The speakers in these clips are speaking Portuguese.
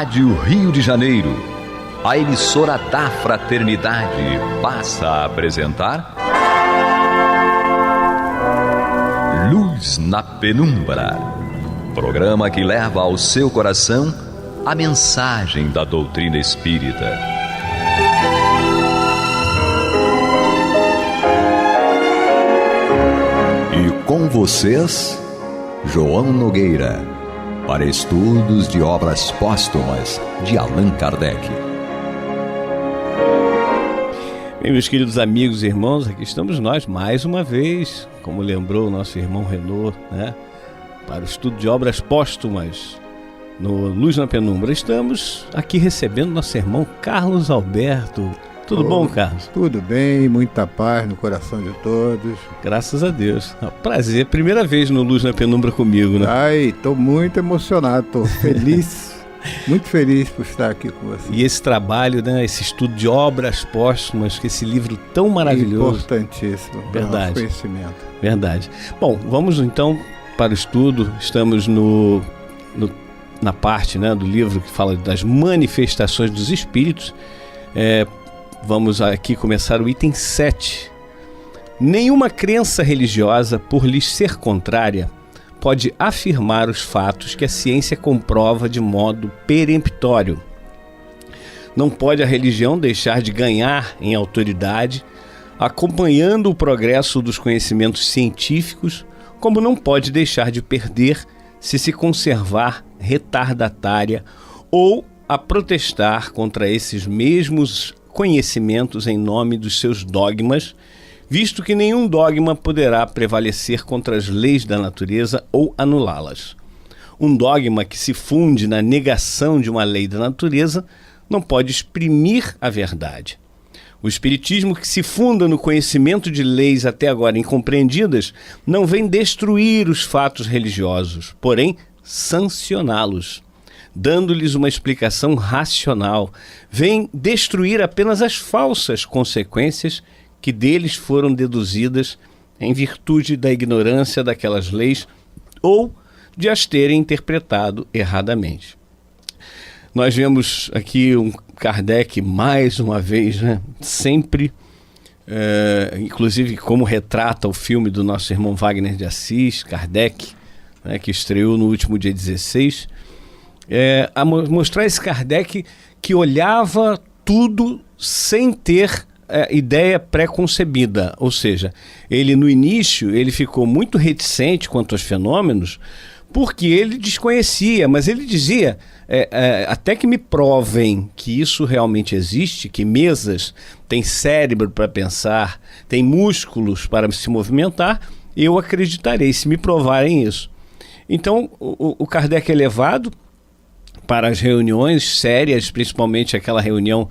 Rádio Rio de Janeiro, a emissora da Fraternidade, passa a apresentar Luz na Penumbra, programa que leva ao seu coração a mensagem da doutrina espírita. E com vocês, João Nogueira, para estudos de obras póstumas de Allan Kardec. Bem, meus queridos amigos e irmãos, aqui estamos nós mais uma vez, como lembrou o nosso irmão Renaud, né, para o estudo de obras póstumas no Luz na Penumbra. Estamos aqui recebendo nosso irmão Carlos Alberto. Tudo bom, Carlos? Tudo bem, muita paz no coração de todos. Graças a Deus. Prazer, primeira vez no Luz na Penumbra comigo, né? Ai, estou muito emocionado, estou feliz, muito feliz por estar aqui com você. E esse trabalho, né, esse estudo de obras póstumas, que esse livro tão maravilhoso. Importantíssimo para o nosso conhecimento. Verdade. Bom, vamos então para o estudo. Estamos na parte, né, do livro que fala das manifestações dos espíritos. Vamos aqui começar o item 7. Nenhuma crença religiosa, por lhes ser contrária, pode afirmar os fatos que a ciência comprova de modo peremptório. Não pode a religião deixar de ganhar em autoridade, acompanhando o progresso dos conhecimentos científicos, como não pode deixar de perder se se conservar retardatária ou a protestar contra esses mesmos conhecimentos em nome dos seus dogmas, visto que nenhum dogma poderá prevalecer contra as leis da natureza ou anulá-las. Um dogma que se funde na negação de uma lei da natureza não pode exprimir a verdade. O espiritismo, que se funda no conhecimento de leis até agora incompreendidas, não vem destruir os fatos religiosos, porém sancioná-los, dando-lhes uma explicação racional. Vem destruir apenas as falsas consequências que deles foram deduzidas em virtude da ignorância daquelas leis ou de as terem interpretado erradamente. Nós vemos aqui um Kardec, mais uma vez, né, sempre, inclusive como retrata o filme do nosso irmão Wagner de Assis, Kardec, né, que estreou no último dia 16, a mostrar esse Kardec que olhava tudo sem ter ideia pré-concebida, ou seja, ele no início ele ficou muito reticente quanto aos fenômenos, porque ele desconhecia, mas ele dizia, até que me provem que isso realmente existe, que mesas têm cérebro para pensar, têm músculos para se movimentar, eu acreditarei, se me provarem isso. Então o Kardec é levado para as reuniões sérias, principalmente aquela reunião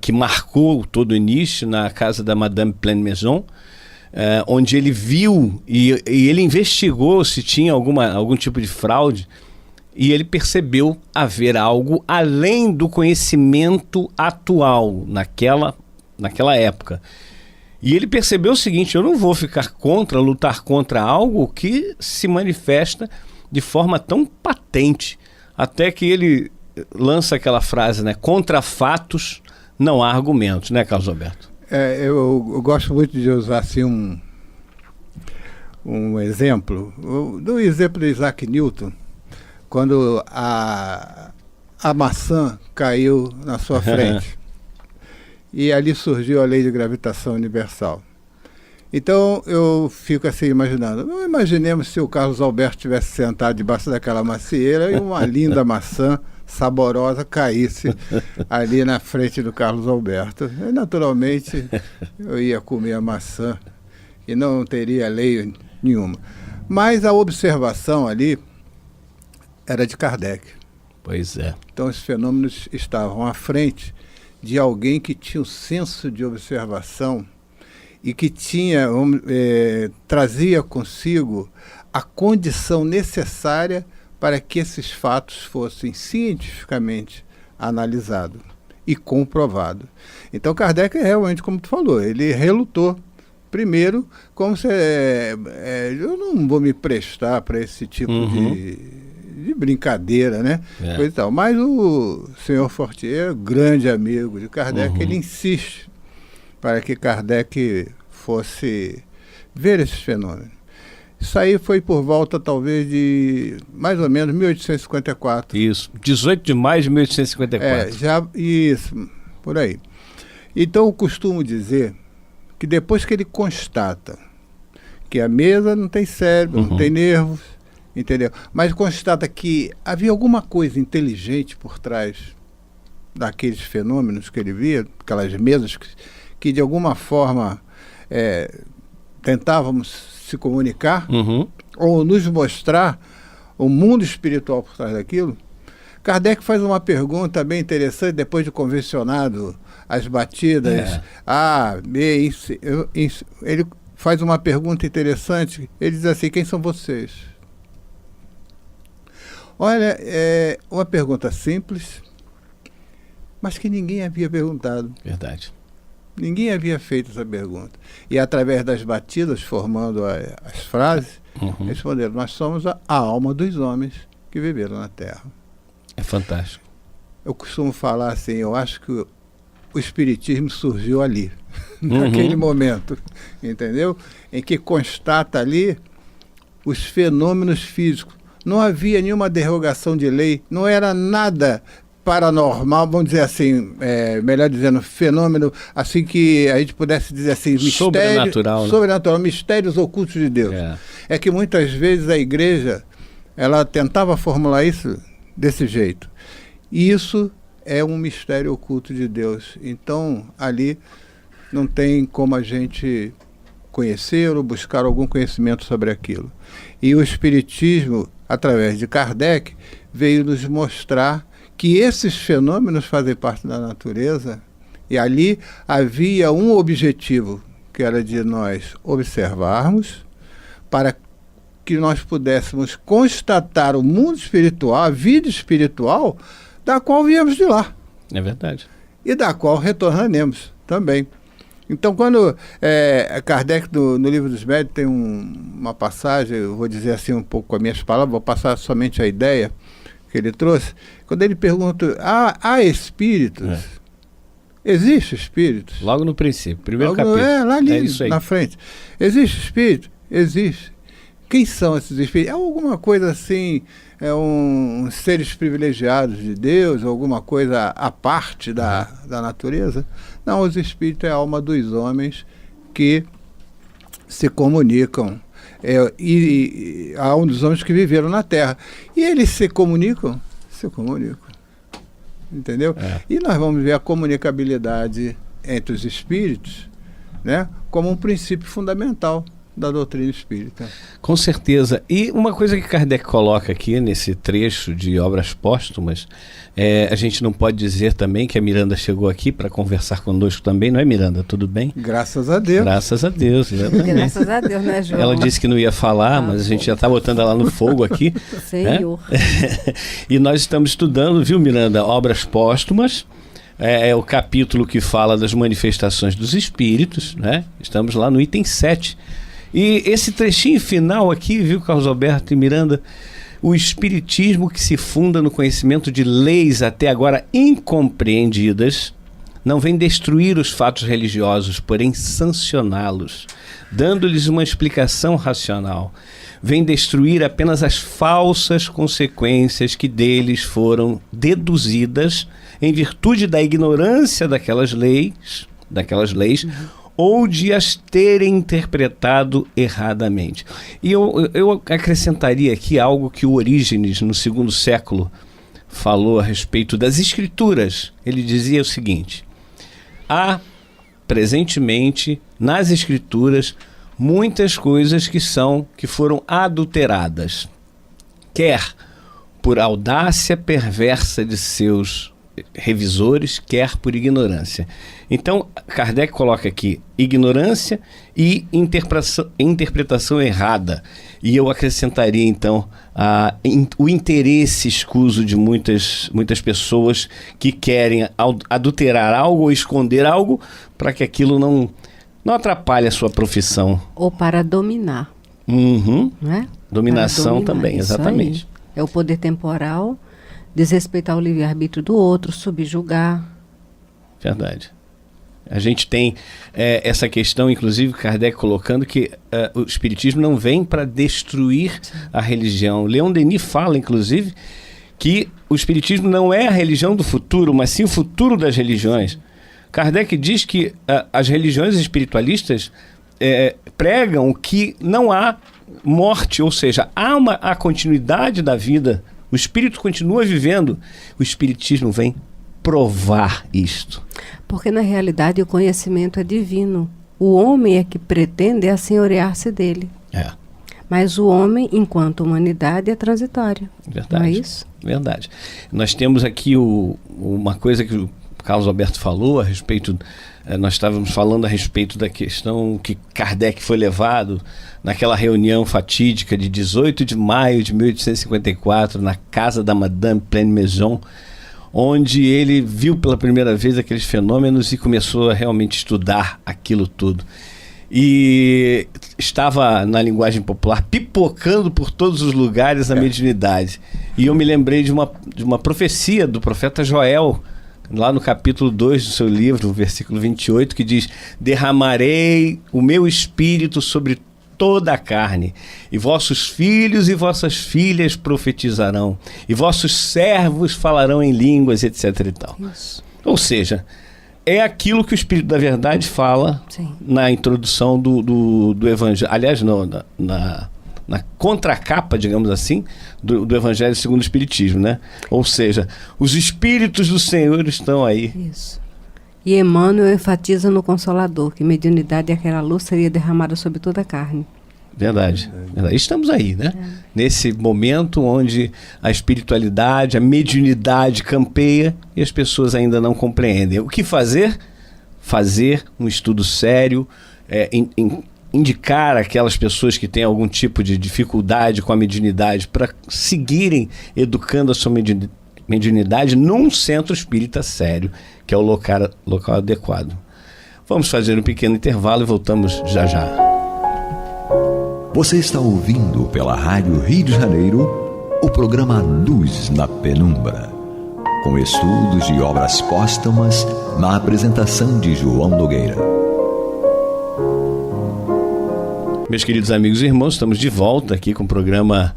que marcou todo o início na casa da Madame Pleine Maison, onde ele viu e ele investigou se tinha algum tipo de fraude, e ele percebeu haver algo além do conhecimento atual naquela época. E ele percebeu o seguinte: eu não vou lutar contra algo que se manifesta de forma tão patente. Até que ele lança aquela frase, né? Contra fatos não há argumentos, né, Carlos Alberto? Eu gosto muito de usar assim um exemplo. Do exemplo de Isaac Newton, quando a maçã caiu na sua frente. E ali surgiu a lei de gravitação universal. Então eu fico assim imaginando, imaginemos se o Carlos Alberto tivesse sentado debaixo daquela macieira e uma linda maçã saborosa caísse ali na frente do Carlos Alberto. E, naturalmente eu ia comer a maçã e não teria lei nenhuma. Mas a observação ali era de Kardec. Pois é. Então os fenômenos estavam à frente de alguém que tinha um senso de observação e que trazia consigo a condição necessária para que esses fatos fossem cientificamente analisados e comprovados. Então Kardec realmente, como tu falou, ele relutou. Primeiro, como se eu não vou me prestar para esse tipo de de brincadeira, né? Coisa e tal. Mas o senhor Fortier, grande amigo de Kardec, ele insiste para que Kardec fosse ver esses fenômenos. Isso aí foi por volta, talvez, de mais ou menos 1854. Isso, 18 de maio de 1854. Isso, por aí. Então, eu costumo dizer que depois que ele constata que a mesa não tem cérebro, não tem nervos, entendeu? Mas constata que havia alguma coisa inteligente por trás daqueles fenômenos que ele via, aquelas mesas que de alguma forma tentávamos se comunicar ou nos mostrar o mundo espiritual por trás daquilo. Kardec faz uma pergunta bem interessante depois de convencionado as batidas A, B, C. Ele faz uma pergunta interessante. Ele diz assim: quem são vocês? Olha, é uma pergunta simples, mas que ninguém havia perguntado. Verdade. Ninguém havia feito essa pergunta. E através das batidas, formando as frases, responderam: nós somos a alma dos homens que viveram na Terra. É fantástico. Eu costumo falar assim, eu acho que o Espiritismo surgiu ali, naquele momento, entendeu? Em que constata ali os fenômenos físicos. Não havia nenhuma derrogação de lei, não era nada paranormal, vamos dizer assim, melhor dizendo, fenômeno, assim que a gente pudesse dizer assim, sobrenatural, né? Sobrenatural, mistérios ocultos de Deus. É que muitas vezes a igreja, ela tentava formular isso desse jeito. E isso é um mistério oculto de Deus. Então, ali não tem como a gente conhecer ou buscar algum conhecimento sobre aquilo. E o Espiritismo, através de Kardec, veio nos mostrar que esses fenômenos fazem parte da natureza, e ali havia um objetivo, que era de nós observarmos, para que nós pudéssemos constatar o mundo espiritual, a vida espiritual, da qual viemos de lá. É verdade. E da qual retornaremos também. Então, quando Kardec, no Livro dos Médiuns, tem uma passagem, eu vou dizer assim um pouco com as minhas palavras, vou passar somente a ideia que ele trouxe, quando ele pergunta: há espíritos? Existe espíritos? Logo no princípio, primeiro capítulo. Lá ali, isso aí. na frente. Existe espírito? Existe. Quem são esses espíritos? É alguma coisa assim, uns seres privilegiados de Deus, alguma coisa à parte da natureza? Não, os espíritos é a alma dos homens que se comunicam. E a alma dos homens que viveram na Terra. E eles se comunicam? Se comunicam. Entendeu? E nós vamos ver a comunicabilidade entre os espíritos, né, como um princípio fundamental da doutrina espírita. Com certeza. E uma coisa que Kardec coloca aqui nesse trecho de Obras Póstumas, a gente não pode dizer também que a Miranda chegou aqui para conversar conosco também, não é, Miranda? Tudo bem? Graças a Deus. Graças a Deus, exatamente. Graças a Deus, né, João? Ela disse que não ia falar, mas a gente já está botando ela no fogo aqui. Senhor. E nós estamos estudando, viu, Miranda, Obras Póstumas. É o capítulo que fala das manifestações dos espíritos, né? Estamos lá no item 7. E esse trechinho final aqui, viu, Carlos Alberto e Miranda, o espiritismo que se funda no conhecimento de leis até agora incompreendidas, não vem destruir os fatos religiosos, porém sancioná-los, dando-lhes uma explicação racional. Vem destruir apenas as falsas consequências que deles foram deduzidas em virtude da ignorância daquelas leis, ou de as terem interpretado erradamente. E eu acrescentaria aqui algo que o Orígenes, no 2º século, falou a respeito das escrituras. Ele dizia o seguinte: há, presentemente, nas escrituras, muitas coisas que foram adulteradas, quer por audácia perversa de seus revisores, quer por ignorância. Então, Kardec coloca aqui ignorância e interpretação errada. E eu acrescentaria, então, o interesse escuso de muitas pessoas que querem adulterar algo ou esconder algo para que aquilo não atrapalhe a sua profissão. Ou para dominar. Uhum. Não é? Dominação também, exatamente. É o poder temporal, desrespeitar o livre-arbítrio do outro, subjugar. Verdade. A gente tem essa questão, inclusive, Kardec colocando que o Espiritismo não vem para destruir a religião. Leon Denis fala, inclusive, que o Espiritismo não é a religião do futuro, mas sim o futuro das religiões. Kardec diz que as religiões espiritualistas pregam que não há morte, ou seja, há a continuidade da vida, o espírito continua vivendo. O Espiritismo vem provar isto. Porque na realidade o conhecimento é divino. O homem é que pretende assenhorear-se dele. Mas o homem, enquanto humanidade, é transitório. Verdade. Não é isso? Verdade. Nós temos aqui uma coisa que o Carlos Alberto falou a respeito, nós estávamos falando a respeito da questão que Kardec foi levado naquela reunião fatídica de 18 de maio de 1854 na casa da Madame Pleine Maison, onde ele viu pela primeira vez aqueles fenômenos e começou a realmente estudar aquilo tudo. E estava, na linguagem popular, pipocando por todos os lugares a mediunidade. E eu me lembrei de uma profecia do profeta Joel, lá no capítulo 2 do seu livro, versículo 28, que diz: derramarei o meu espírito sobre toda a carne, e vossos filhos e vossas filhas profetizarão, e vossos servos falarão em línguas, etc. e tal. Isso. Ou seja, é aquilo que o Espírito da Verdade fala na introdução do Evangelho. Aliás, não, na contracapa, digamos assim, do Evangelho segundo o Espiritismo, né? Ou seja, os Espíritos do Senhor estão aí. Isso. E Emmanuel enfatiza no Consolador que mediunidade e aquela luz seria derramada sobre toda a carne. Verdade. Verdade. Estamos aí, né? Nesse momento onde a espiritualidade, a mediunidade campeia e as pessoas ainda não compreendem. O que fazer? Fazer um estudo sério, indicar aquelas pessoas que têm algum tipo de dificuldade com a mediunidade para seguirem educando a sua mediunidade num centro espírita sério, que é o local adequado. Vamos fazer um pequeno intervalo e voltamos já já. Você está ouvindo pela Rádio Rio de Janeiro o programa Luz na Penumbra, com estudos de obras póstumas na apresentação de João Nogueira. Meus queridos amigos e irmãos, estamos de volta aqui com o programa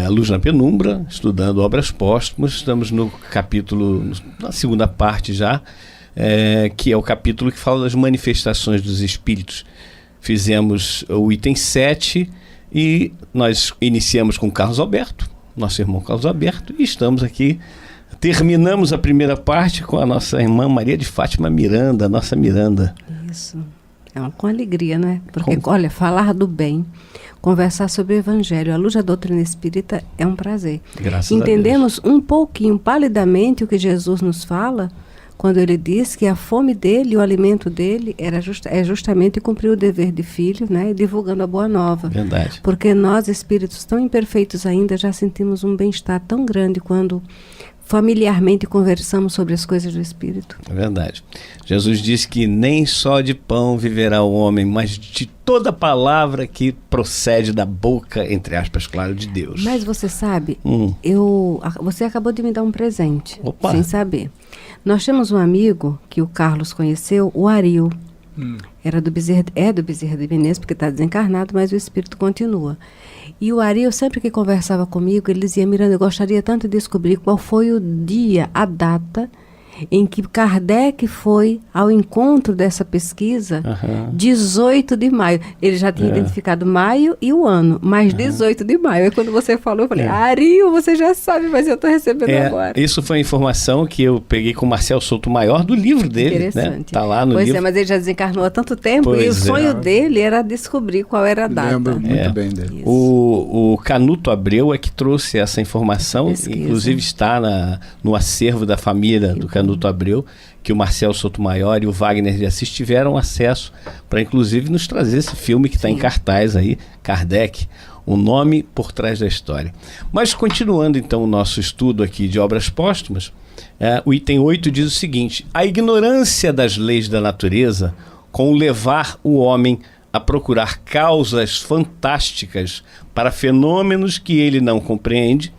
Luz na Penumbra, estudando obras póstumas. Estamos no capítulo, na segunda parte já, que é o capítulo que fala das manifestações dos espíritos. Fizemos o item 7 e nós iniciamos com Carlos Alberto, nosso irmão Carlos Alberto, e estamos aqui, terminamos a primeira parte com a nossa irmã Maria de Fátima Miranda, nossa Miranda. Isso. Com alegria, né? Porque, olha, falar do bem, conversar sobre o Evangelho, à luz da doutrina espírita, é um prazer. Graças a Deus. Entendemos um pouquinho, palidamente, o que Jesus nos fala, quando ele diz que a fome dele, o alimento dele, é justamente cumprir o dever de filho, né? E divulgando a boa nova. Verdade. Porque nós, espíritos tão imperfeitos ainda, já sentimos um bem-estar tão grande quando familiarmente conversamos sobre as coisas do Espírito. É verdade. Jesus disse que nem só de pão viverá o homem, mas de toda palavra que procede da boca, entre aspas, claro, de Deus. Mas você sabe, você acabou de me dar um presente, sem saber. Nós temos um amigo que o Carlos conheceu, o Aril. Era do Bezerra de Menezes, porque está desencarnado, mas o espírito continua. E o Aril, sempre que conversava comigo, ele dizia: Miranda, eu gostaria tanto de descobrir qual foi o dia, a data em que Kardec foi ao encontro dessa pesquisa, 18 de maio. Ele já tinha identificado maio e o ano, mas 18 de maio. Aí quando você falou, eu falei: Aril, você já sabe, mas eu estou recebendo agora. Isso foi informação que eu peguei com o Marcel Souto-Maior do livro dele. Interessante. Né? Tá lá no livro. Pois é, mas ele já desencarnou há tanto tempo e o sonho dele era descobrir qual era a data. Lembro muito bem dele. O Canuto Abreu é que trouxe essa informação, inclusive está no acervo da família do Canuto Abreu, que o Marcel Souto-Maior e o Wagner de Assis tiveram acesso para, inclusive, nos trazer esse filme que está em cartaz aí, Kardec, o nome por trás da história. Mas continuando então o nosso estudo aqui de obras póstumas, o item 8 diz o seguinte: a ignorância das leis da natureza, com levar o homem a procurar causas fantásticas para fenômenos que ele não compreende,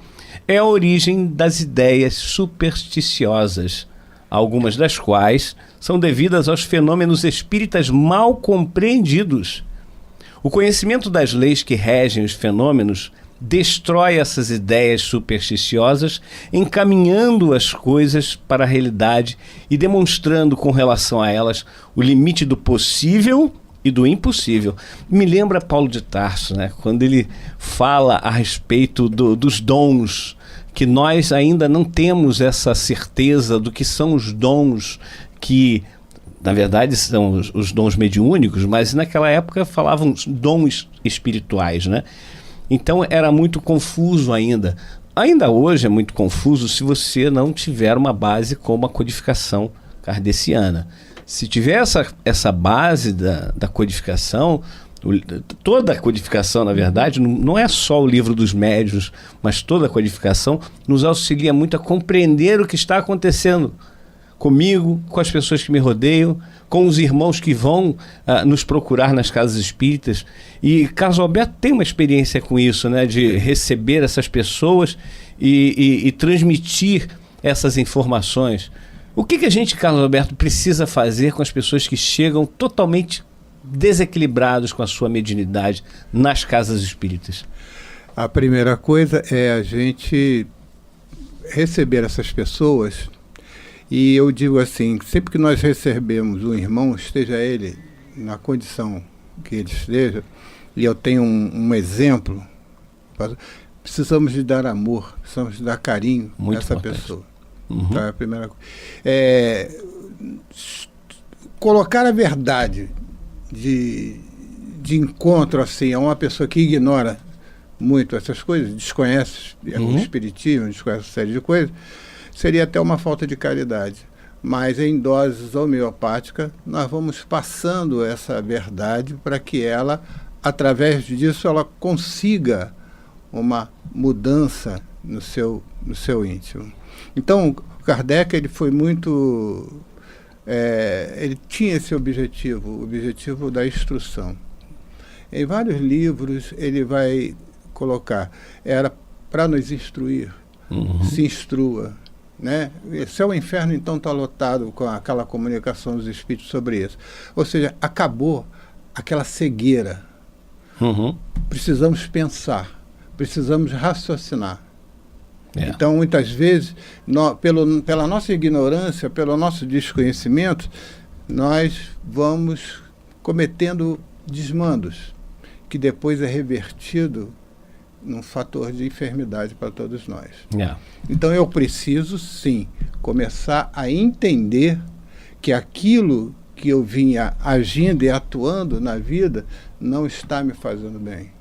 é a origem das ideias supersticiosas, algumas das quais são devidas aos fenômenos espíritas mal compreendidos. O conhecimento das leis que regem os fenômenos destrói essas ideias supersticiosas, encaminhando as coisas para a realidade e demonstrando com relação a elas o limite do possível e do impossível. Me lembra Paulo de Tarso, né? Quando ele fala a respeito dos dons, que nós ainda não temos essa certeza do que são os dons que, na verdade, são os dons mediúnicos, mas naquela época falavam dons espirituais, né? Então era muito confuso ainda. Ainda hoje é muito confuso se você não tiver uma base como a codificação kardeciana. Se tiver essa base da codificação, toda a codificação, na verdade, não é só o livro dos médiuns, mas toda a codificação nos auxilia muito a compreender o que está acontecendo comigo, com as pessoas que me rodeiam, com os irmãos que vão nos procurar nas casas espíritas. E Carlos Alberto tem uma experiência com isso, né, de receber essas pessoas e transmitir essas informações. O que a gente, Carlos Alberto, precisa fazer com as pessoas que chegam totalmente desequilibrados com a sua mediunidade nas casas espíritas? A primeira coisa é a gente receber essas pessoas. E eu digo assim, sempre que nós recebemos um irmão, esteja ele na condição que ele esteja, e eu tenho um exemplo, precisamos de dar amor, precisamos de dar carinho a essa pessoa. Uhum. Tá? A primeira coisa. Colocar a verdade de encontro assim, a uma pessoa que ignora muito essas coisas, desconhece o espiritismo, desconhece uma série de coisas, seria até uma falta de caridade. Mas em doses homeopáticas, nós vamos passando essa verdade para que ela, através disso, ela consiga uma mudança no seu íntimo. Então, Kardec, ele foi muito... ele tinha esse objetivo, o objetivo da instrução. Em vários livros, ele vai colocar, era para nos instruir, se instrua. Né? Se é o inferno, então está lotado com aquela comunicação dos espíritos sobre isso. Ou seja, acabou aquela cegueira. Precisamos pensar, precisamos raciocinar. Então, muitas vezes, pela nossa ignorância, pelo nosso desconhecimento, nós vamos cometendo desmandos, que depois é revertido num fator de enfermidade para todos nós. Então eu preciso, sim, começar a entender que aquilo que eu vinha agindo e atuando na vida não está me fazendo bem.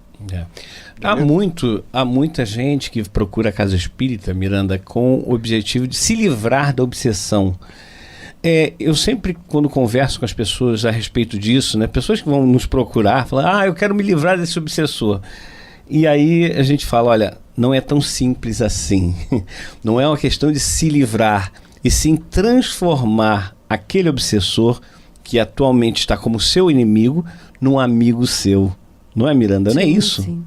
Há muita gente que procura a casa espírita, Miranda, com o objetivo de se livrar da obsessão. Eu sempre, quando converso com as pessoas a respeito disso, né, pessoas que vão nos procurar, falam, eu quero me livrar desse obsessor. E aí a gente fala, olha, não é tão simples assim. Não é uma questão de se livrar, e sim transformar aquele obsessor que atualmente está como seu inimigo num amigo seu. Não é, Miranda? Não é isso? Sim.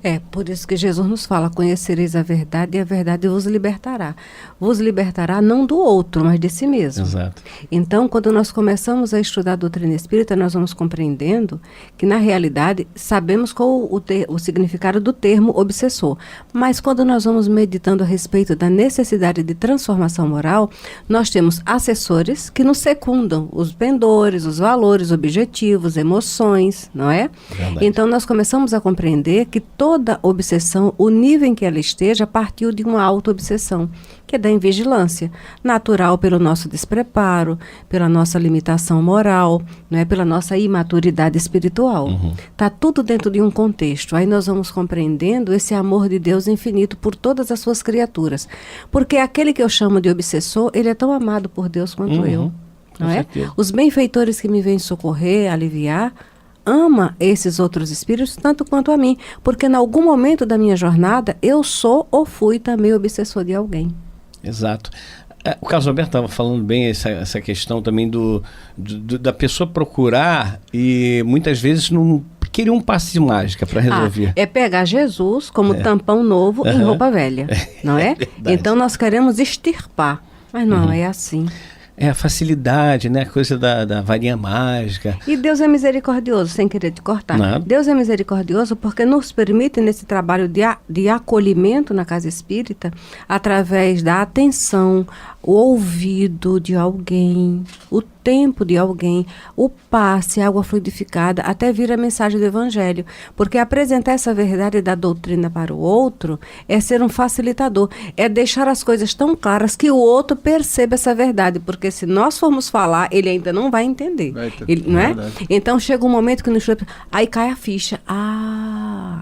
É por isso que Jesus nos fala, conhecereis a verdade e a verdade vos libertará. Vos libertará não do outro, mas de si mesmo. Exato. Então, quando nós começamos a estudar a doutrina espírita, nós vamos compreendendo que, na realidade, sabemos qual o significado do termo obsessor. Mas quando nós vamos meditando a respeito da necessidade de transformação moral, nós temos assessores que nos secundam, os pendores, os valores, objetivos, emoções, não é? Verdade. Então, nós começamos a compreender que toda obsessão, o nível em que ela esteja, partiu de uma auto-obsessão, que é da invigilância, natural pelo nosso despreparo, pela nossa limitação moral, né, pela nossa imaturidade espiritual. Está tudo dentro de um contexto. Aí nós vamos compreendendo esse amor de Deus infinito por todas as suas criaturas. Porque aquele que eu chamo de obsessor, ele é tão amado por Deus quanto eu. Não é? Os benfeitores que me vêm socorrer, aliviar, ama esses outros espíritos tanto quanto a mim, porque em algum momento da minha jornada eu sou ou fui também obsessor de alguém. Exato. O Carlos Alberto estava falando bem essa questão também da pessoa procurar e muitas vezes não queria um passe de mágica para resolver. É pegar Jesus como tampão novo em roupa velha, não é? Então nós queremos extirpar, mas não é assim. É a facilidade, né? A coisa da varinha mágica. E Deus é misericordioso, sem querer te cortar. Nada. Deus é misericordioso porque nos permite, nesse trabalho de acolhimento na casa espírita, através da atenção, o ouvido de alguém, o tempo de alguém, o passe, a água fluidificada, até vir a mensagem do Evangelho. Porque apresentar essa verdade da doutrina para o outro é ser um facilitador, é deixar as coisas tão claras que o outro perceba essa verdade, porque se nós formos falar, ele ainda não vai entender. Não é? Então chega um momento que aí cai a ficha.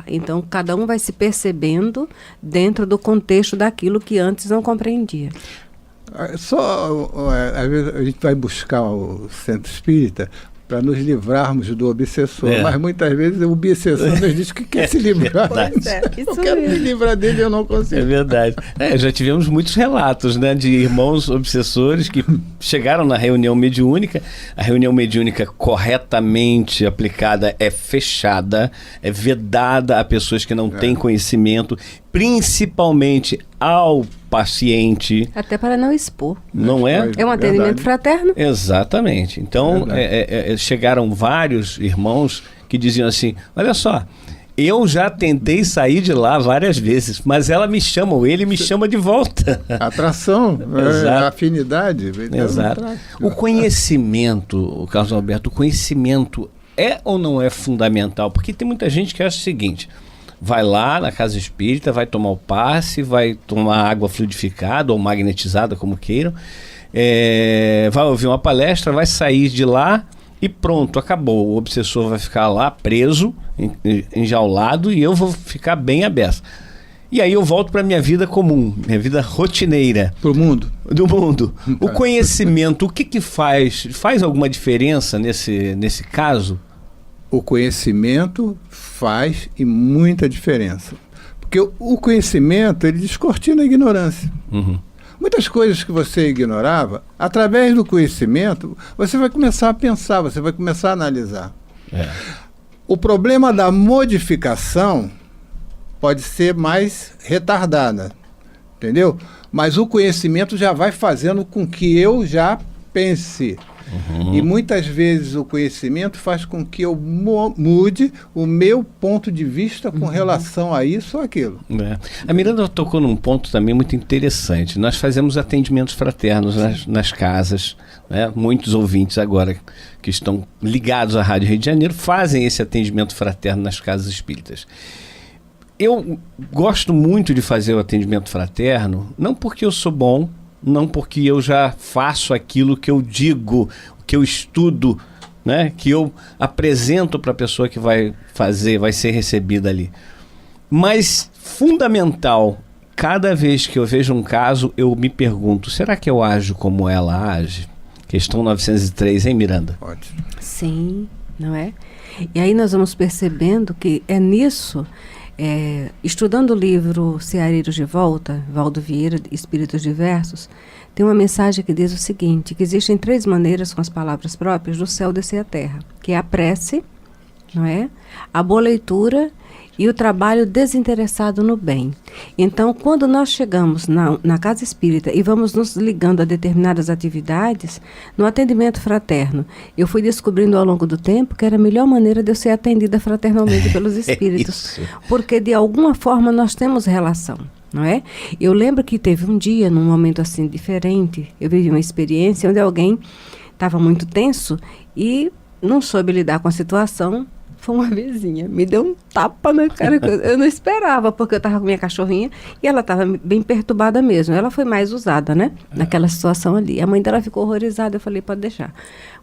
Então cada um vai se percebendo dentro do contexto daquilo que antes não compreendia. Às vezes a gente vai buscar o centro espírita para nos livrarmos do obsessor, mas muitas vezes o obsessor nos diz que quer se livrar. Eu quero me livrar dele e eu não consigo. É verdade. Já tivemos muitos relatos, né, de irmãos obsessores que chegaram na reunião mediúnica. A reunião mediúnica corretamente aplicada é fechada, é vedada a pessoas que não têm conhecimento, principalmente ao paciente. Até para não expor. Não é? É um atendimento fraterno. Exatamente. Então, chegaram vários irmãos que diziam assim, olha só, eu já tentei sair de lá várias vezes, mas ela me chama, ou ele me chama de volta. Atração, afinidade. Exato. O conhecimento, o Carlos Alberto, o conhecimento é ou não é fundamental? Porque tem muita gente que acha o seguinte: vai lá na casa espírita, vai tomar o passe, vai tomar água fluidificada ou magnetizada, como queiram, vai ouvir uma palestra, vai sair de lá e pronto, acabou. O obsessor vai ficar lá preso, enjaulado, e eu vou ficar bem aberto. E aí eu volto para minha vida comum, minha vida rotineira. Pro mundo. Do mundo. O conhecimento, o que faz? Faz alguma diferença nesse caso? O conhecimento faz e muita diferença. Porque o conhecimento, ele descortina a ignorância. Muitas coisas que você ignorava, através do conhecimento, você vai começar a pensar, você vai começar a analisar. O problema da modificação pode ser mais retardada, entendeu? Mas o conhecimento já vai fazendo com que eu já pense. E muitas vezes o conhecimento faz com que eu mude o meu ponto de vista com relação a isso ou aquilo. A Miranda tocou num ponto também muito interessante. Nós fazemos atendimentos fraternos nas casas, né? Muitos ouvintes agora que estão ligados à Rádio Rio de Janeiro fazem esse atendimento fraterno nas casas espíritas. Eu gosto muito de fazer o atendimento fraterno, não porque eu sou bom, não porque eu já faço aquilo que eu digo, que eu estudo, né, que eu apresento para a pessoa que vai fazer, vai ser recebida ali. Mas fundamental, cada vez que eu vejo um caso, eu me pergunto, será que eu ajo como ela age? Questão 903, hein, Miranda? Ótimo. Sim, não é? E aí nós vamos percebendo que é nisso... estudando o livro Ceareiros de Volta, Valdo Vieira, Espíritos Diversos, tem uma mensagem que diz o seguinte, que existem 3 maneiras, com as palavras próprias, do céu descer à terra, que é a prece, não é? A boa leitura e o trabalho desinteressado no bem. Então, quando nós chegamos na casa espírita e vamos nos ligando a determinadas atividades, no atendimento fraterno, eu fui descobrindo ao longo do tempo que era a melhor maneira de eu ser atendida fraternalmente pelos espíritos. Porque, de alguma forma, nós temos relação, não é? Eu lembro que teve um dia, num momento assim diferente, eu vivi uma experiência onde alguém estava muito tenso e não soube lidar com a situação. Foi uma vizinha, me deu um tapa na cara, eu não esperava, porque eu estava com minha cachorrinha e ela estava bem perturbada mesmo. Ela foi mais usada, né, naquela situação ali. A mãe dela ficou horrorizada, eu falei, pode deixar.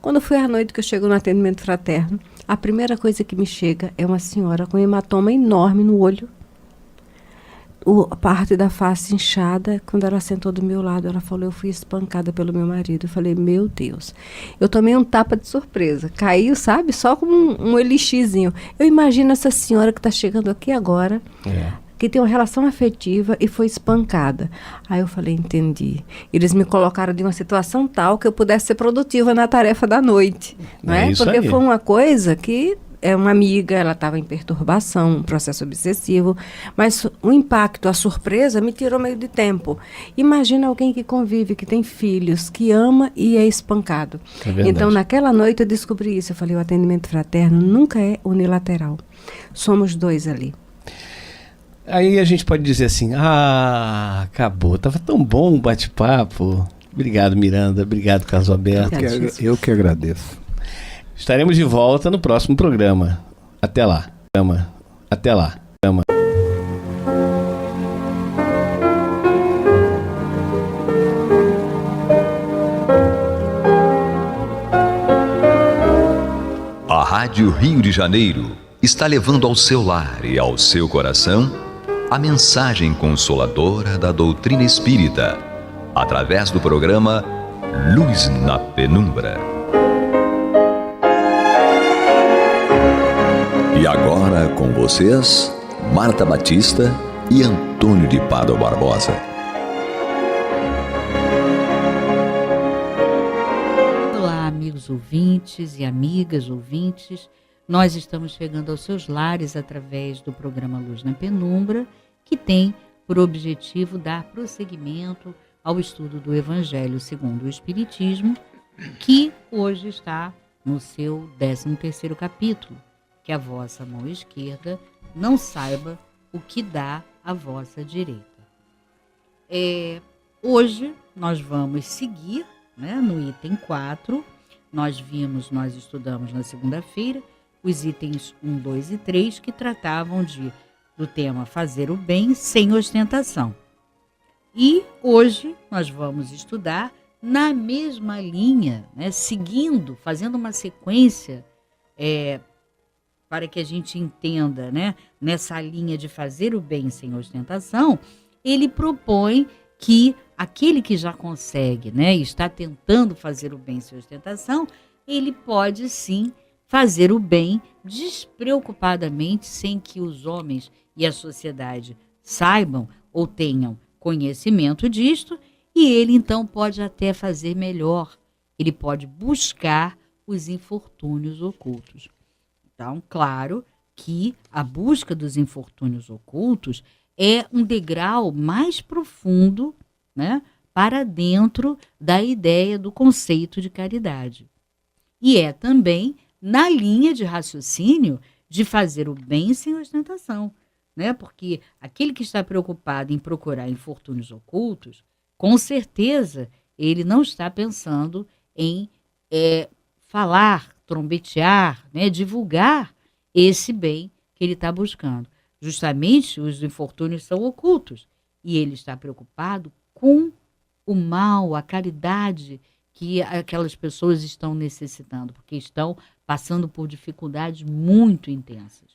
Quando foi à noite que eu chego no atendimento fraterno, a primeira coisa que me chega é uma senhora com um hematoma enorme no olho, a parte da face inchada. Quando ela sentou do meu lado, ela falou, eu fui espancada pelo meu marido. Eu falei, meu Deus. Eu tomei um tapa de surpresa. Caiu, sabe? Só como um elixirzinho. Eu imagino essa senhora que está chegando aqui agora, que tem uma relação afetiva e foi espancada. Aí eu falei, entendi. Eles me colocaram de uma situação tal que eu pudesse ser produtiva na tarefa da noite. Não é? Porque foi uma coisa que é uma amiga, ela estava em perturbação, um processo obsessivo, mas o impacto, a surpresa me tirou meio de tempo. Imagina alguém que convive, que tem filhos, que ama e é espancado. Então, naquela noite eu descobri isso. Eu falei, o atendimento fraterno nunca é unilateral. Somos dois ali. Aí a gente pode dizer assim, acabou, tava tão bom o bate-papo. Obrigado, Miranda, obrigado, Carlos Alberto. Eu que agradeço. Estaremos de volta no próximo programa. Até lá. Até lá. A Rádio Rio de Janeiro está levando ao seu lar e ao seu coração a mensagem consoladora da doutrina espírita, através do programa Luz na Penumbra. E agora com vocês, Marta Batista e Antônio de Pádua Barbosa. Olá, amigos ouvintes e amigas ouvintes. Nós estamos chegando aos seus lares através do programa Luz na Penumbra, que tem por objetivo dar prosseguimento ao estudo do Evangelho segundo o Espiritismo, que hoje está no seu 13º capítulo, que a vossa mão esquerda não saiba o que dá a vossa direita. Hoje nós vamos seguir, né, no item 4, nós estudamos na segunda-feira, os itens 1, 2 e 3, que tratavam do tema fazer o bem sem ostentação. E hoje nós vamos estudar na mesma linha, né, seguindo, fazendo uma sequência para que a gente entenda, né, nessa linha de fazer o bem sem ostentação, ele propõe que aquele que já consegue, né, está tentando fazer o bem sem ostentação, ele pode sim fazer o bem despreocupadamente, sem que os homens e a sociedade saibam ou tenham conhecimento disto, e ele então pode até fazer melhor. Ele pode buscar os infortúnios ocultos. Então, claro que a busca dos infortúnios ocultos é um degrau mais profundo, né, para dentro da ideia do conceito de caridade. E é também na linha de raciocínio de fazer o bem sem ostentação, né? Porque aquele que está preocupado em procurar infortúnios ocultos, com certeza ele não está pensando em falar, trombetear, né? Divulgar esse bem que ele está buscando. Justamente os infortúnios são ocultos e ele está preocupado com o mal, a caridade que aquelas pessoas estão necessitando, porque estão passando por dificuldades muito intensas.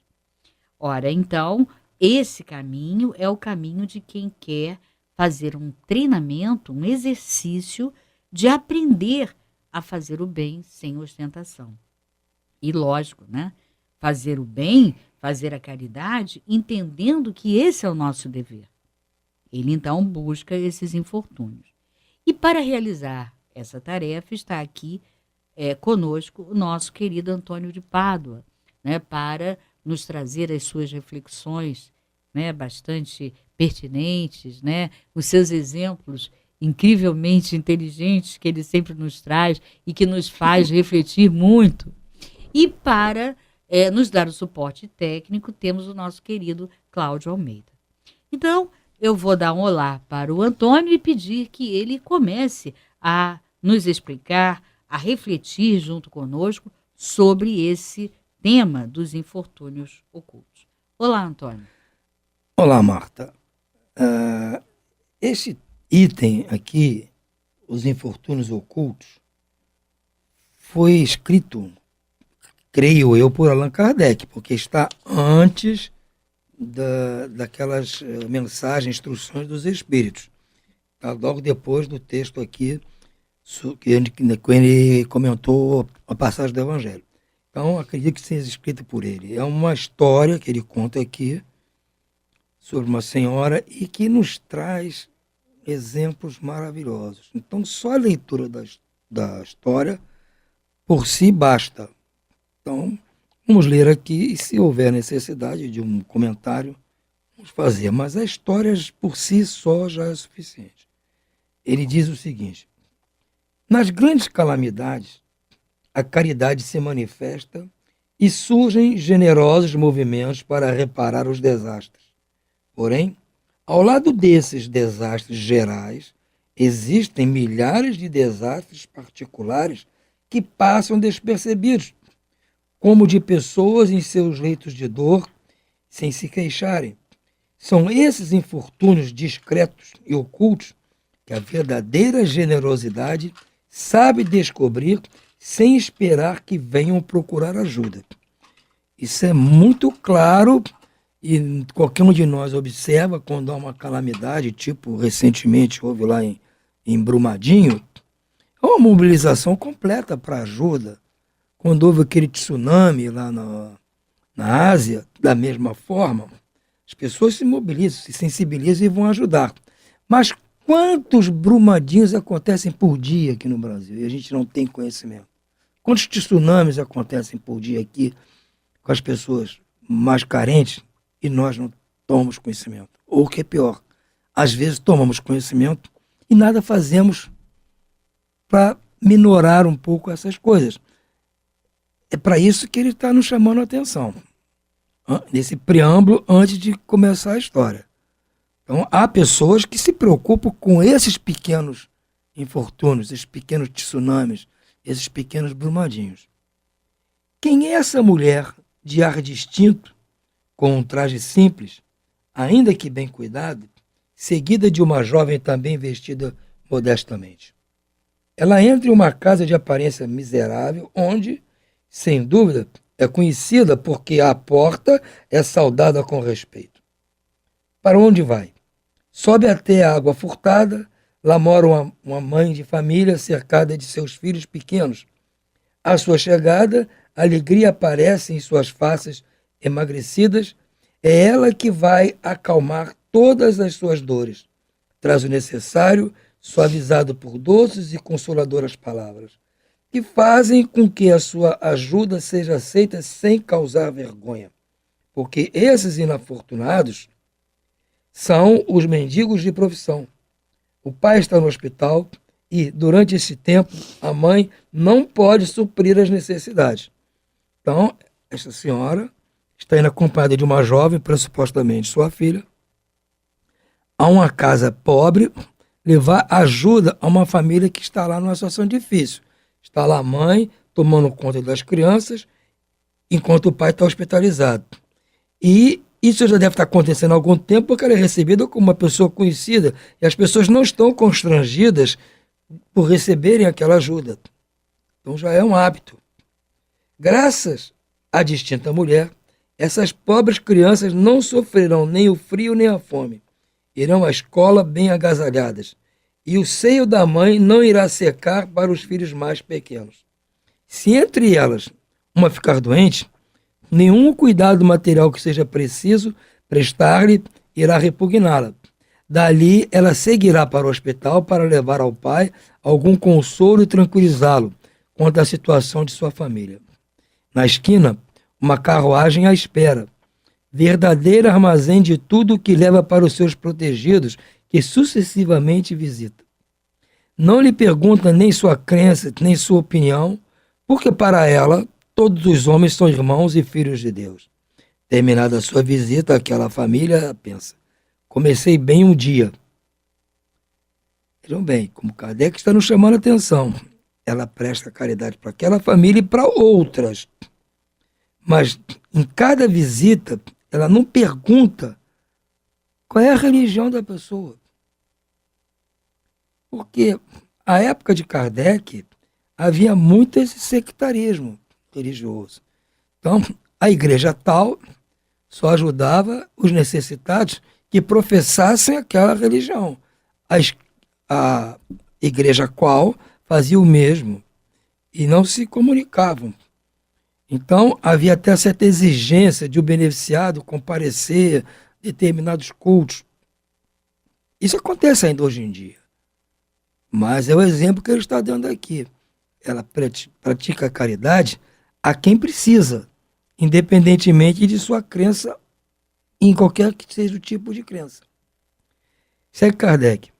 Ora, então, esse caminho é o caminho de quem quer fazer um treinamento, um exercício de aprender a fazer o bem sem ostentação. E lógico, né? Fazer o bem, fazer a caridade, entendendo que esse é o nosso dever. Ele, então, busca esses infortúnios. E para realizar essa tarefa está aqui conosco o nosso querido Antônio de Pádua, né, para nos trazer as suas reflexões, né, bastante pertinentes, né, os seus exemplos incrivelmente inteligentes que ele sempre nos traz e que nos faz refletir muito. E para nos dar o suporte técnico, temos o nosso querido Cláudio Almeida. Então, eu vou dar um olá para o Antônio e pedir que ele comece a nos explicar, a refletir junto conosco sobre esse tema dos infortúnios ocultos. Olá, Antônio. Olá, Marta. Esse item aqui, os infortúnios ocultos, foi escrito, creio eu, por Allan Kardec, porque está antes daquelas mensagens, instruções dos espíritos. Está logo depois do texto aqui, que ele comentou a passagem do Evangelho. Então, acredito que seja escrito por ele. É uma história que ele conta aqui sobre uma senhora e que nos traz exemplos maravilhosos. Então, só a leitura da história por si basta. Então, Vamos ler aqui e, se houver necessidade de um comentário, vamos fazer. Mas a história por si só já é suficiente. Ele diz o seguinte: nas grandes calamidades, a caridade se manifesta e surgem generosos movimentos para reparar os desastres. Porém, ao lado desses desastres gerais, existem milhares de desastres particulares que passam despercebidos, como de pessoas em seus leitos de dor, sem se queixarem. São esses infortúnios discretos e ocultos que a verdadeira generosidade sabe descobrir sem esperar que venham procurar ajuda. Isso é muito claro e qualquer um de nós observa quando há uma calamidade, tipo recentemente houve lá em Brumadinho, é uma mobilização completa para ajuda. Quando houve aquele tsunami lá na Ásia, da mesma forma, as pessoas se mobilizam, se sensibilizam e vão ajudar. Mas quantos brumadinhos acontecem por dia aqui no Brasil e a gente não tem conhecimento? Quantos tsunamis acontecem por dia aqui com as pessoas mais carentes e nós não tomamos conhecimento? Ou o que é pior, às vezes tomamos conhecimento e nada fazemos para minorar um pouco essas coisas. É para isso que ele está nos chamando a atenção, nesse preâmbulo antes de começar a história. Então, há pessoas que se preocupam com esses pequenos infortúnios, esses pequenos tsunamis, esses pequenos brumadinhos. Quem é essa mulher de ar distinto, com um traje simples, ainda que bem cuidado, seguida de uma jovem também vestida modestamente? Ela entra em uma casa de aparência miserável, onde, sem dúvida, é conhecida porque à porta é saudada com respeito. Para onde vai? Sobe até a água furtada. Lá mora uma mãe de família cercada de seus filhos pequenos. À sua chegada, a alegria aparece em suas faces emagrecidas. É ela que vai acalmar todas as suas dores. Traz o necessário, suavizado por doces e consoladoras palavras, que fazem com que a sua ajuda seja aceita sem causar vergonha. Porque esses inafortunados são os mendigos de profissão. O pai está no hospital e, durante esse tempo, a mãe não pode suprir as necessidades. Então, esta senhora está indo acompanhada de uma jovem, pressupostamente sua filha, a uma casa pobre, levar ajuda a uma família que está lá numa situação difícil. Está lá a mãe tomando conta das crianças, enquanto o pai está hospitalizado. E isso já deve estar acontecendo há algum tempo, porque ela é recebida como uma pessoa conhecida e as pessoas não estão constrangidas por receberem aquela ajuda. Então já é um hábito. Graças à distinta mulher, essas pobres crianças não sofrerão nem o frio nem a fome. Irão à escola bem agasalhadas. E o seio da mãe não irá secar para os filhos mais pequenos. Se entre elas uma ficar doente, nenhum cuidado material que seja preciso prestar-lhe irá repugná-la. Dali, ela seguirá para o hospital para levar ao pai algum consolo e tranquilizá-lo quanto à situação de sua família. Na esquina, uma carruagem à espera, verdadeiro armazém de tudo o que leva para os seus protegidos, que sucessivamente visita. Não lhe pergunta nem sua crença, nem sua opinião, porque para ela todos os homens são irmãos e filhos de Deus. Terminada a sua visita àquela família, pensa: comecei bem um dia. Vejam bem, como Kardec está nos chamando a atenção, ela presta caridade para aquela família e para outras. Mas em cada visita, ela não pergunta qual é a religião da pessoa. Porque à época de Kardec havia muito esse sectarismo religioso. Então, a igreja tal só ajudava os necessitados que professassem aquela religião. A igreja qual fazia o mesmo e não se comunicavam. Então, havia até certa exigência de o beneficiado comparecer a determinados cultos. Isso acontece ainda hoje em dia. Mas é o exemplo que ele está dando aqui. Ela pratica a caridade a quem precisa independentemente de sua crença, em qualquer que seja o tipo de crença. Segue Kardec.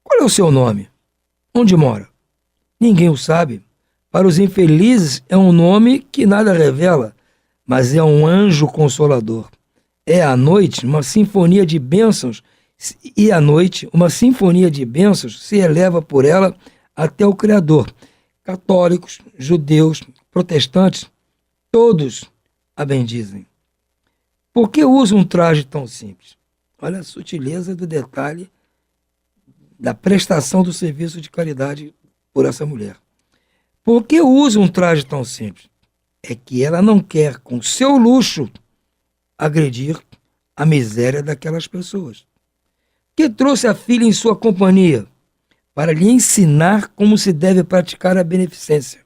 Qual é o seu nome? Onde mora? Ninguém o sabe. Para os infelizes é um nome que nada revela, mas é um anjo consolador. É à noite uma sinfonia de bênçãos, e à noite uma sinfonia de bênçãos se eleva por ela até o Criador. Católicos, judeus, protestantes, todos a bendizem. Por que usa um traje tão simples? Olha a sutileza do detalhe da prestação do serviço de caridade por essa mulher. Por que usa um traje tão simples? É que ela não quer, com seu luxo, agredir a miséria daquelas pessoas. Que trouxe a filha em sua companhia para lhe ensinar como se deve praticar a beneficência.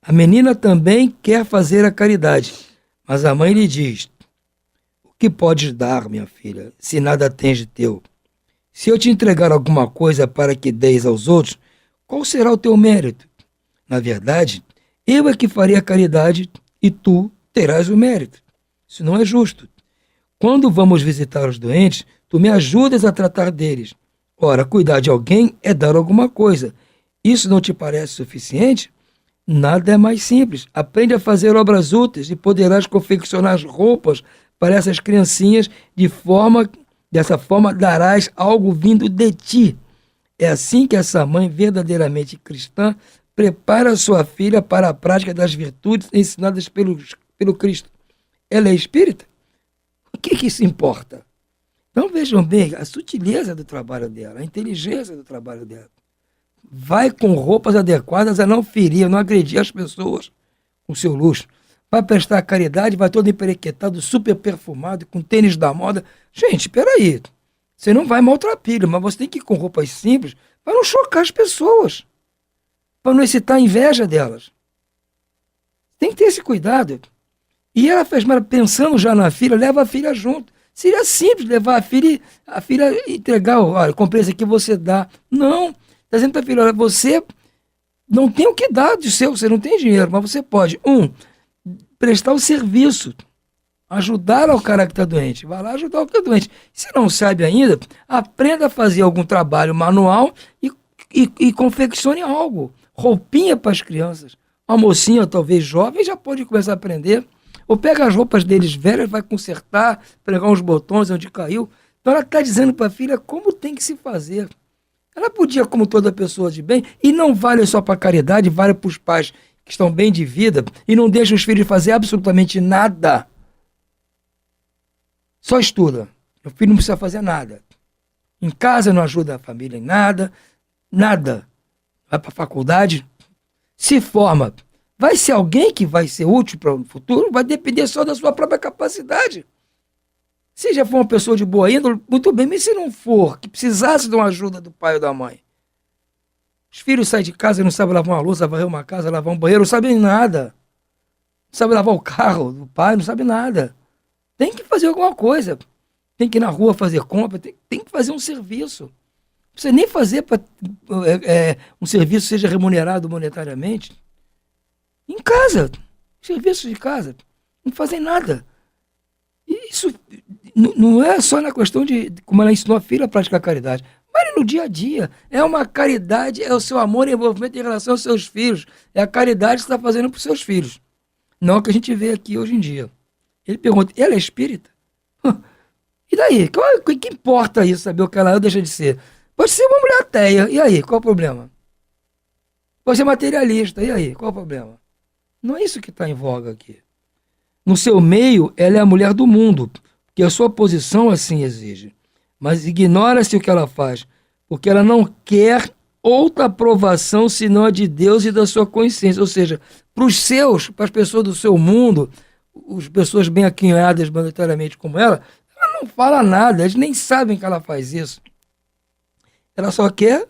A menina também quer fazer a caridade, mas a mãe lhe diz: o que podes dar, minha filha, se nada tens de teu? Se eu te entregar alguma coisa para que deis aos outros, qual será o teu mérito? Na verdade, eu é que farei a caridade e tu terás o mérito. Isso não é justo. Quando vamos visitar os doentes, tu me ajudas a tratar deles. Ora, cuidar de alguém é dar alguma coisa. Isso não te parece suficiente? Nada é mais simples. Aprende a fazer obras úteis e poderás confeccionar roupas para essas criancinhas dessa forma darás algo vindo de ti. É assim que essa mãe verdadeiramente cristã prepara sua filha para a prática das virtudes ensinadas pelo Cristo. Ela é espírita? O que isso importa? Então vejam bem a sutileza do trabalho dela, a inteligência do trabalho dela. Vai com roupas adequadas a não ferir, a não agredir as pessoas com seu luxo. Vai prestar caridade, vai todo emperequetado, super perfumado, com tênis da moda. Gente, peraí. Você não vai maltrapilho, mas você tem que ir com roupas simples para não chocar as pessoas. Para não excitar a inveja delas. Tem que ter esse cuidado. E ela fez, mas pensando já na filha, leva a filha junto. Seria simples levar a filha entregar, olha, comprei isso aqui, você dá. Não. Está dizendo para a filha, olha, você não tem o que dar de seu, você não tem dinheiro, mas você pode, prestar o serviço, ajudar ao cara que está doente. Vai lá ajudar o que está doente. Se não sabe ainda, aprenda a fazer algum trabalho manual e confeccione algo. Roupinha para as crianças. Uma mocinha, talvez jovem, já pode começar a aprender. Ou pega as roupas deles velhas, vai consertar, pregar uns botões onde caiu. Então ela está dizendo para a filha como tem que se fazer. Ela podia, como toda pessoa de bem, e não vale só para caridade, vale para os pais que estão bem de vida e não deixam os filhos fazer absolutamente nada. Só estuda. O filho não precisa fazer nada. Em casa não ajuda a família em nada. Nada. Vai para a faculdade, se forma. Vai ser alguém que vai ser útil para o futuro? Vai depender só da sua própria capacidade. Se já for uma pessoa de boa índole, muito bem, mas se não for, que precisasse de uma ajuda do pai ou da mãe. Os filhos saem de casa e não sabem lavar uma louça, varrer uma casa, lavar um banheiro, não sabem nada. Não sabem lavar o carro do pai, não sabem nada. Tem que fazer alguma coisa. Tem que ir na rua fazer compra, tem que fazer um serviço. Não precisa nem fazer para um serviço seja remunerado monetariamente. Em casa, serviço de casa, não fazem nada. E isso não é só na questão de como ela ensinou a filha a praticar caridade, mas no dia a dia. É uma caridade, é o seu amor e envolvimento em relação aos seus filhos. É a caridade que você está fazendo para os seus filhos. Não é o que a gente vê aqui hoje em dia. Ele pergunta, ela é espírita? E daí? O que importa isso, saber o que ela é ou deixa de ser? Pode ser uma mulher ateia, e aí? Qual o problema? Pode ser materialista, e aí? Qual o problema? Não é isso que está em voga aqui. No seu meio, ela é a mulher do mundo, porque a sua posição assim exige. Mas ignora-se o que ela faz, porque ela não quer outra aprovação senão a de Deus e da sua consciência. Ou seja, para as pessoas do seu mundo, as pessoas bem aquinhadas monetariamente como ela não fala nada, eles nem sabem que ela faz isso. Ela só quer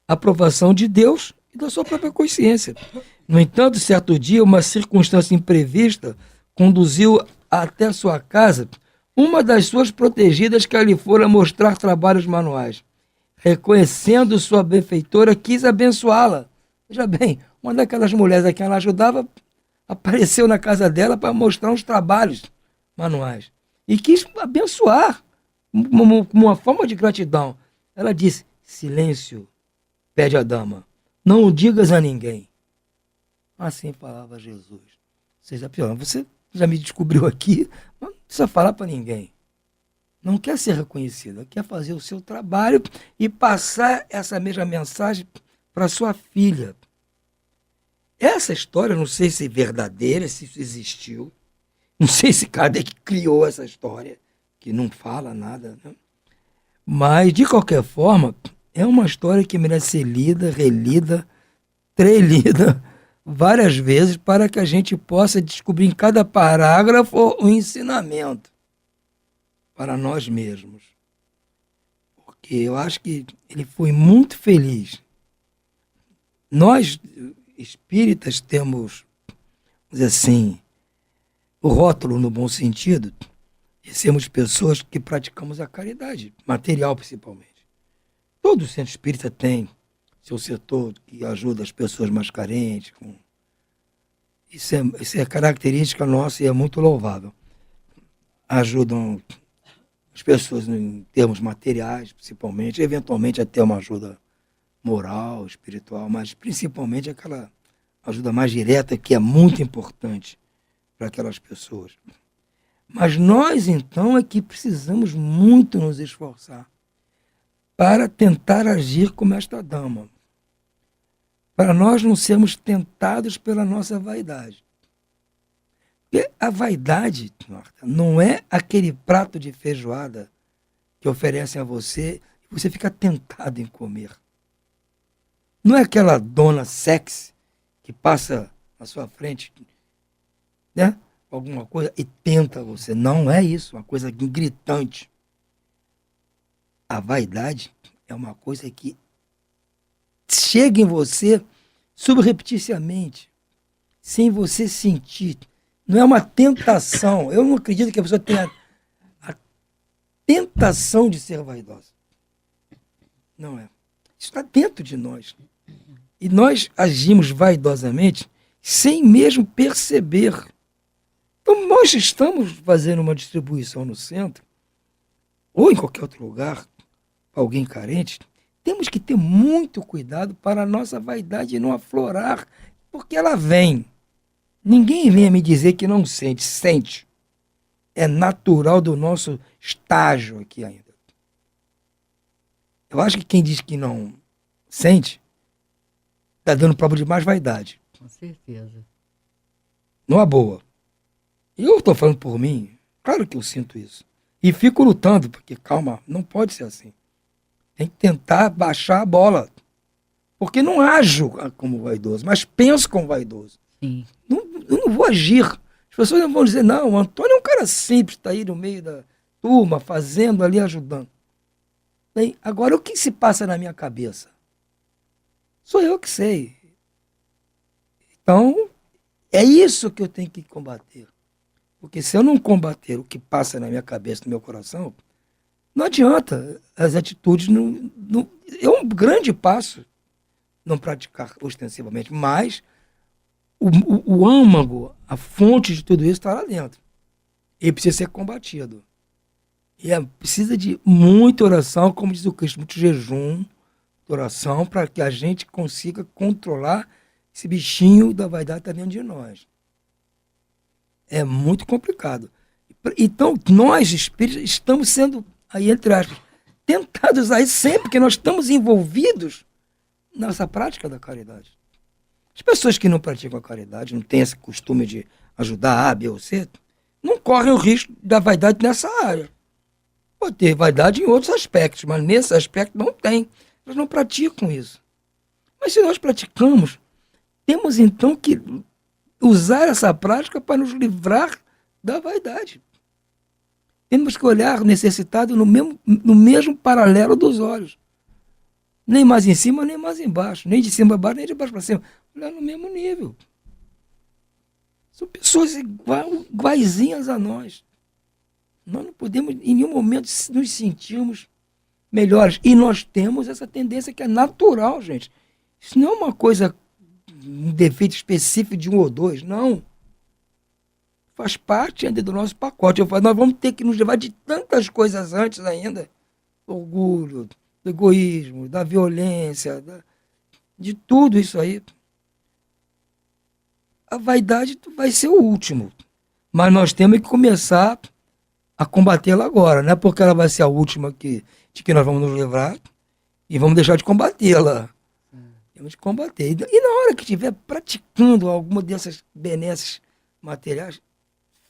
a aprovação de Deus e da sua própria consciência. No entanto, certo dia, uma circunstância imprevista conduziu até sua casa uma das suas protegidas que lhe fora mostrar trabalhos manuais. Reconhecendo sua benfeitora, quis abençoá-la. Veja bem, uma daquelas mulheres a quem ela ajudava apareceu na casa dela para mostrar uns trabalhos manuais. E quis abençoar, uma forma de gratidão. Ela disse, silêncio, pede a dama, não o digas a ninguém. Assim falava Jesus. Você já me descobriu aqui, mas não precisa falar para ninguém. Não quer ser reconhecida, quer fazer o seu trabalho e passar essa mesma mensagem para sua filha. Essa história, não sei se é verdadeira, se isso existiu. Não sei se Kardec criou essa história, que não fala nada, né? Mas, de qualquer forma, é uma história que merece ser lida, relida, trelida várias vezes para que a gente possa descobrir em cada parágrafo o ensinamento para nós mesmos. Porque eu acho que ele foi muito feliz. Nós, espíritas, temos, vamos dizer assim, o rótulo no bom sentido, de sermos pessoas que praticamos a caridade, material principalmente. Todo centro espírita tem seu setor que ajuda as pessoas mais carentes. Isso é característica nossa e é muito louvável. Ajudam as pessoas em termos materiais, principalmente, eventualmente até uma ajuda moral, espiritual, mas principalmente aquela ajuda mais direta que é muito importante para aquelas pessoas. Mas nós, então, é que precisamos muito nos esforçar para tentar agir como esta dama. Para nós não sermos tentados pela nossa vaidade. Porque a vaidade, Marta, não é aquele prato de feijoada que oferecem a você e você fica tentado em comer. Não é aquela dona sexy que passa na sua frente, né, alguma coisa e tenta você. Não é isso, uma coisa gritante. A vaidade é uma coisa que chega em você subrepticiamente, sem você sentir. Não é uma tentação. Eu não acredito que a pessoa tenha a tentação de ser vaidosa. Não é. Isso está dentro de nós. E nós agimos vaidosamente sem mesmo perceber. Então, nós estamos fazendo uma distribuição no centro, ou em qualquer outro lugar, para alguém carente, temos que ter muito cuidado para a nossa vaidade não aflorar, porque ela vem. Ninguém venha me dizer que não sente. Sente. É natural do nosso estágio aqui ainda. Eu acho que quem diz que não sente, está dando prova de mais vaidade. Com certeza. Numa boa. Eu estou falando por mim, claro que eu sinto isso. E fico lutando, porque, calma, não pode ser assim. Tem que tentar baixar a bola. Porque não ajo como vaidoso, mas penso como vaidoso. Sim. Eu não vou agir. As pessoas não vão dizer, não, o Antônio é um cara simples, está aí no meio da turma, fazendo ali, ajudando. Bem, agora, o que se passa na minha cabeça? Sou eu que sei. Então, é isso que eu tenho que combater. Porque se eu não combater o que passa na minha cabeça, no meu coração, não adianta. As atitudes é um grande passo não praticar ostensivamente, mas o âmago, a fonte de tudo isso está lá dentro. Ele precisa ser combatido. E precisa de muita oração, como diz o Cristo, muito jejum, oração, para que a gente consiga controlar esse bichinho da vaidade que está dentro de nós. É muito complicado. Então, nós, espíritos, estamos sendo, aí entre aspas, tentados aí sempre que nós estamos envolvidos nessa prática da caridade. As pessoas que não praticam a caridade, não têm esse costume de ajudar A, B ou C, não correm o risco da vaidade nessa área. Pode ter vaidade em outros aspectos, mas nesse aspecto não tem. Elas não praticam isso. Mas se nós praticamos, temos então que usar essa prática para nos livrar da vaidade. Temos que olhar o necessitado no mesmo paralelo dos olhos. Nem mais em cima, nem mais embaixo. Nem de cima para baixo, nem de baixo para cima. Olhar no mesmo nível. São pessoas iguaizinhas a nós. Nós não podemos, em nenhum momento, nos sentirmos melhores. E nós temos essa tendência que é natural, gente. Isso não é uma coisa, um defeito específico de um ou dois, não. faz parte ainda do nosso pacote. Eu falo, nós vamos ter que nos levar de tantas coisas antes ainda. Orgulho, do egoísmo, da violência, de tudo isso aí. A vaidade vai ser o último. Mas nós temos que começar a combatê-la agora. Não é porque ela vai ser a última de que nós vamos nos livrar e vamos deixar de combatê-la. Temos que combater. E na hora que estiver praticando alguma dessas benesses materiais,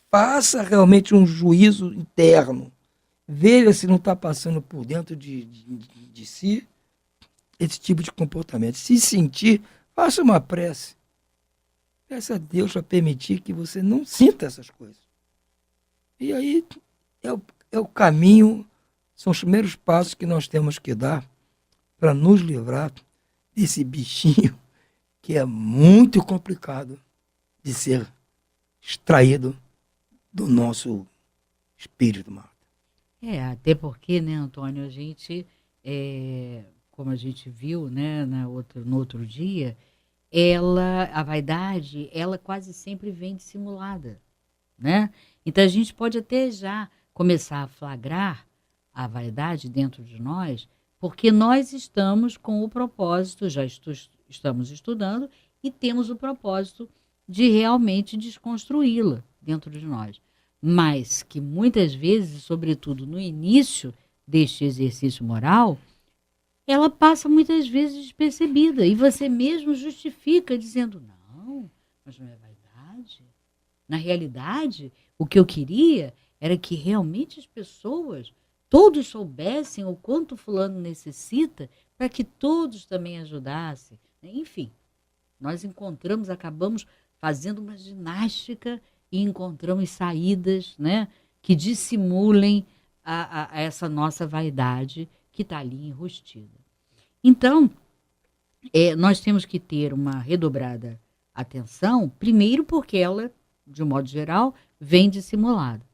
faça realmente um juízo interno. Veja se não está passando por dentro de si esse tipo de comportamento. Se sentir, faça uma prece. Peça a Deus para permitir que você não sinta essas coisas. E aí é o caminho, são os primeiros passos que nós temos que dar para nos livrar desse bichinho que é muito complicado de ser extraído do nosso espírito, Marta. Até porque, né, Antônio, a gente, como a gente viu, né, no outro dia, a vaidade, ela quase sempre vem dissimulada, né? Então a gente pode até já começar a flagrar a vaidade dentro de nós, porque nós estamos com o propósito, já estamos estudando e temos o propósito de realmente desconstruí-la dentro de nós. Mas que muitas vezes, sobretudo no início deste exercício moral, ela passa muitas vezes despercebida e você mesmo justifica dizendo, não, mas não é vaidade. Na realidade, o que eu queria era que realmente as pessoas, todos soubessem o quanto fulano necessita para que todos também ajudassem. Enfim, nós acabamos fazendo uma ginástica e encontramos saídas, né, que dissimulem a essa nossa vaidade que está ali enrustida. Então, nós temos que ter uma redobrada atenção, primeiro porque ela, de um modo geral, vem dissimulada.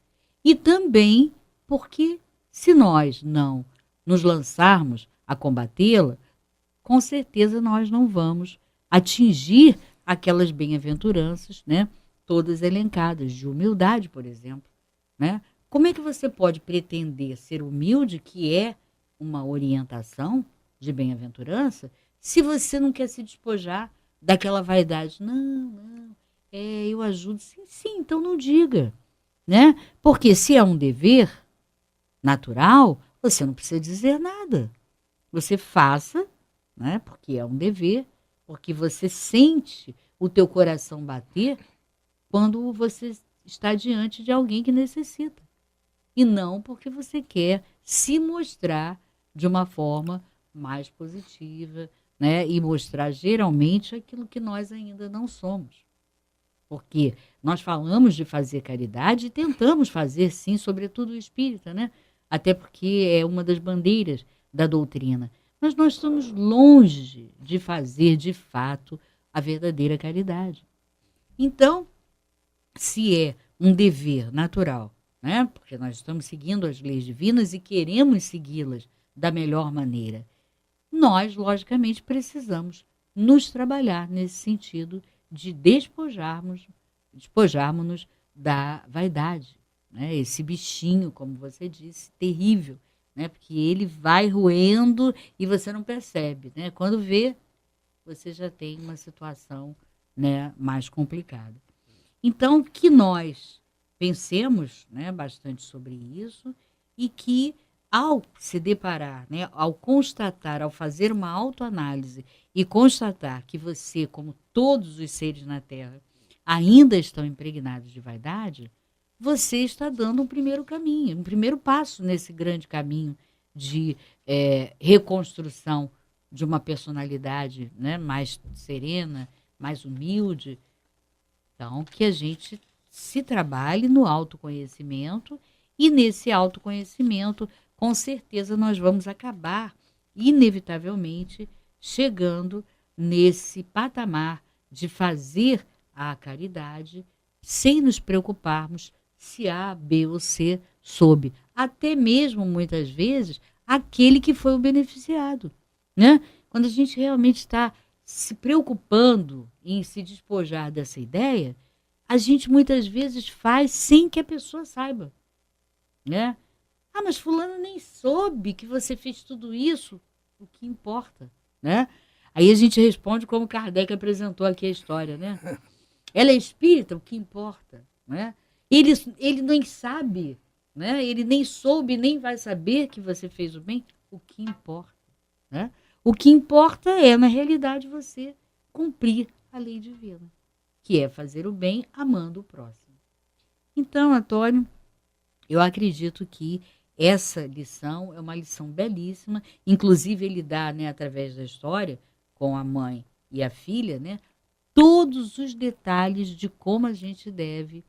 E também porque, se nós não nos lançarmos a combatê-la, com certeza nós não vamos atingir aquelas bem-aventuranças, né, todas elencadas, de humildade, por exemplo. Né? Como é que você pode pretender ser humilde, que é uma orientação de bem-aventurança, se você não quer se despojar daquela vaidade? Não, eu ajudo. Sim, então não diga. Né? Porque se é um dever natural, você não precisa dizer nada. Você faça, né? Porque é um dever, porque você sente o teu coração bater quando você está diante de alguém que necessita. E não porque você quer se mostrar de uma forma mais positiva, né? E mostrar geralmente aquilo que nós ainda não somos. Porque nós falamos de fazer caridade e tentamos fazer, sim, sobretudo o espírita, né? Até porque é uma das bandeiras da doutrina. Mas nós estamos longe de fazer, de fato, a verdadeira caridade. Então, se é um dever natural, né? Porque nós estamos seguindo as leis divinas e queremos segui-las da melhor maneira, nós, logicamente, precisamos nos trabalhar nesse sentido de despojarmos-nos da vaidade, né? Esse bichinho, como você disse, terrível, né? Porque ele vai roendo e você não percebe, né? Quando vê, você já tem uma situação, né, mais complicada. Então, que nós pensemos, né, bastante sobre isso e que, ao se deparar, né, ao constatar, ao fazer uma autoanálise e constatar que você, como todos os seres na Terra, ainda estão impregnados de vaidade, você está dando um primeiro caminho, um primeiro passo nesse grande caminho de reconstrução de uma personalidade, né, mais serena, mais humilde. Então, que a gente se trabalhe no autoconhecimento e nesse autoconhecimento, com certeza, nós vamos acabar, inevitavelmente, chegando nesse patamar de fazer a caridade sem nos preocuparmos se A, B ou C soube. Até mesmo, muitas vezes, aquele que foi o beneficiado. Né? Quando a gente realmente está se preocupando em se despojar dessa ideia, a gente muitas vezes faz sem que a pessoa saiba, né? Ah, mas fulano nem soube que você fez tudo isso. O que importa, né? Aí a gente responde como Kardec apresentou aqui a história, né? Ela é espírita, o que importa, né? Ele nem sabe, né? Ele nem soube, nem vai saber que você fez o bem. O que importa, né? O que importa é, na realidade, você cumprir a lei divina, que é fazer o bem amando o próximo. Então, Antônio, eu acredito que essa lição é uma lição belíssima. Inclusive, ele dá, né, através da história, com a mãe e a filha, né, todos os detalhes de como a gente deve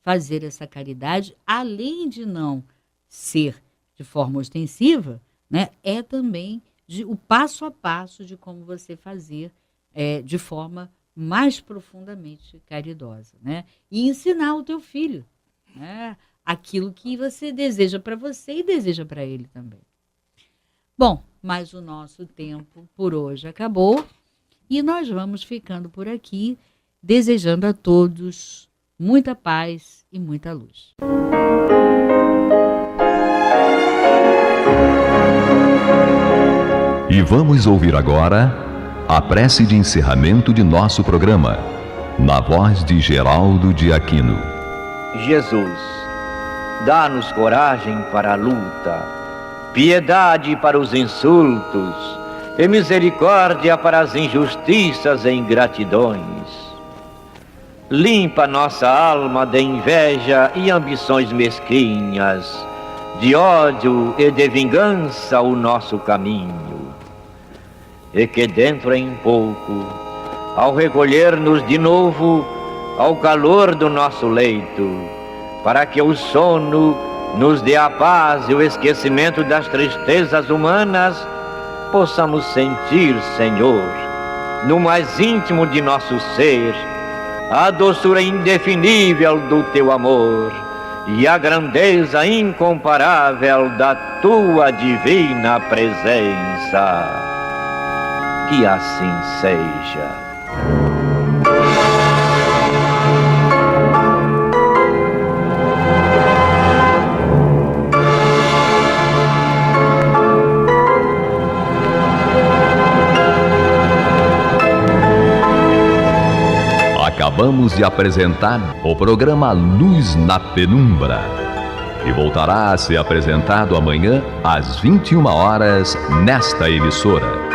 fazer essa caridade, além de não ser de forma ostensiva, né, é também o passo a passo de como você fazer de forma mais profundamente caridosa, né? E ensinar o teu filho, né, aquilo que você deseja para você e deseja para ele também. Bom, mas o nosso tempo por hoje acabou e nós vamos ficando por aqui, desejando a todos muita paz e muita luz. E vamos ouvir agora a prece de encerramento de nosso programa, na voz de Geraldo de Aquino. Jesus, dá-nos coragem para a luta, piedade para os insultos e misericórdia para as injustiças e ingratidões. Limpa nossa alma de inveja e ambições mesquinhas, de ódio e de vingança o nosso caminho. E que dentro em pouco, ao recolher-nos de novo ao calor do nosso leito, para que o sono nos dê a paz e o esquecimento das tristezas humanas, possamos sentir, Senhor, no mais íntimo de nosso ser, a doçura indefinível do Teu amor e a grandeza incomparável da Tua divina presença. Que assim seja. Acabamos de apresentar o programa Luz na Penumbra, que voltará a ser apresentado amanhã às 21 horas nesta emissora.